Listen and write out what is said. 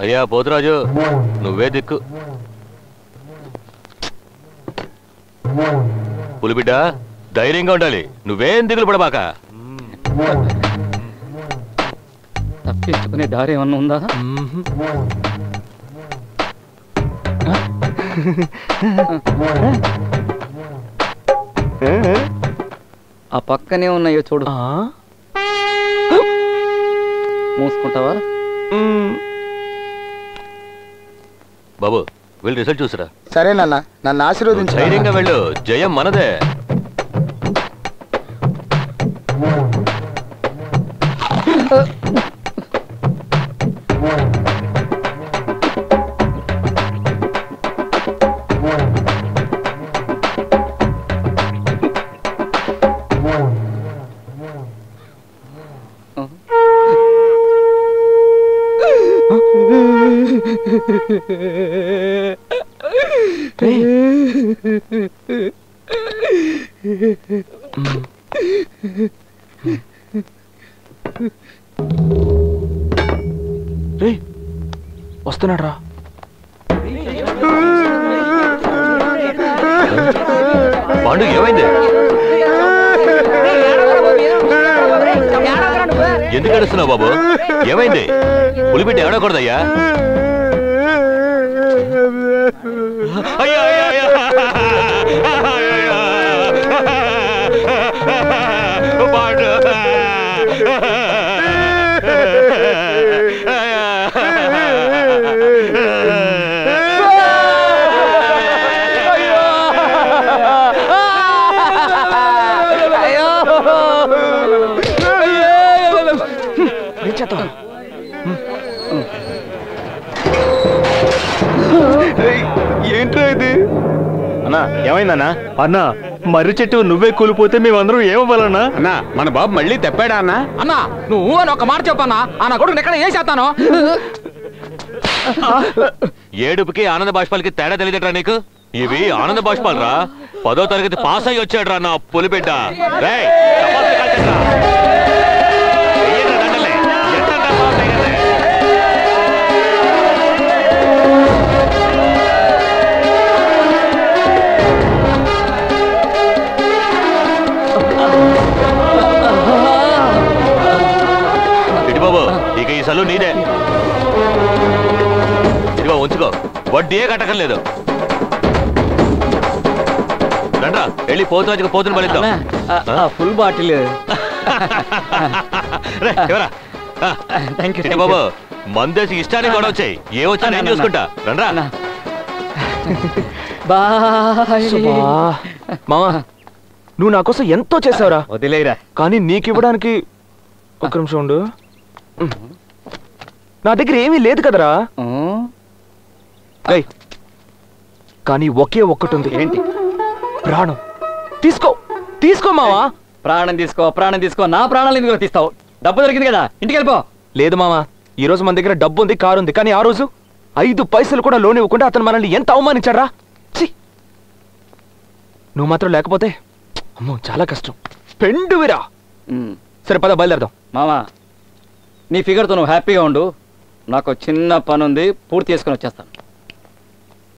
అయ్యా పోతురాజు, నువ్వే దిక్కు. పులిబిడ్డ ధైర్యంగా ఉండాలి, నువ్వేం దిగులు పడబాక. తప్పించుకునే దారి ఏమన్నా ఉందా? ఆ పక్కనే ఉన్నాయో చూడు. మూసుకుంటావా? బాబు వెళ్ళి రిజల్ట్ చూసిరా. సరేనన్నా, నన్ను ఆశీర్వదించు. ధైర్యంగా వెళ్ళు, జయం మనదే. వస్తున్నాడు రా. పాండు ఏమైంది? ఎందుకు అడుస్తున్నావు బాబు? ఏమైంది? పులిబిడ్డ ఏడకూడదయ్యా. అయ్యా పాండు ఏంట్రా ఇది? అన్నా ఏమైందన్నా? అన్నా మర్రి చెట్టు నువ్వే కూలిపోతే మేమందరం ఏమవ్వాలన్నా? అన్నా మన బాబు మళ్ళీ తెప్పాడా అన్నా? అన్నా నువ్వు అని ఒక మాట చెప్పన్నా, ఆ నా కొడుకు ఎక్కడ ఏం చేస్తాను? ఏడుపుకి ఆనంద బాష్పాలకి తేడా తెలియదట్రా నీకు? ఇవి ఆనంద బాష్పాలు రా. 10వ తరగతి పాస్ అయ్యి వచ్చాడు రా నా పులిబిడ్డ. ఇటు బాబు, ఇక ఈ సలు నీదే. ఇదిగో ఉంచుకో, వడ్డీ కట్టకలేదు. రండ్రా వెళ్ళి పోతుని పలిద్దాం. Full bottle. బాబు మందేసి ఇష్టానికి కూడా వచ్చాయి. ఏ వచ్చా నేను చూసుకుంటా. రండ్రా. మామా నువ్వు నా కోసం ఎంతో చేసావురా. వదిలేరా. కానీ నీకు ఇవ్వడానికి ఒక్క నిమిషం ఉండు. నా దగ్గర ఏమీ లేదు కదరా. కానీ ఒకే ఒక్కటి ఉంది. ఏంటి? ప్రాణం. తీసుకో మావా. ప్రాణం తీసుకో. నా ప్రాణాలు ఎందుకు తీస్తావు? డబ్బు దొరికింది కదా, ఇంటికి వెళ్ళిపో. లేదు మామా, ఈ రోజు మన దగ్గర డబ్బు ఉంది, కారు ఉంది. కానీ ఆ రోజు 5 పైసలు కూడా లోన్ ఇవ్వకుండా అతను మనల్ని ఎంత అవమానించాడ్రా. నువ్వు మాత్రం లేకపోతే అమ్మో చాలా కష్టం. పెండువిరా. సరే పద బయలుదేరదాం. మామా నీ ఫిగర్తో నువ్వు హ్యాపీగా ఉండు. నాకు చిన్న పని ఉంది, పూర్తి చేసుకుని వచ్చేస్తాను.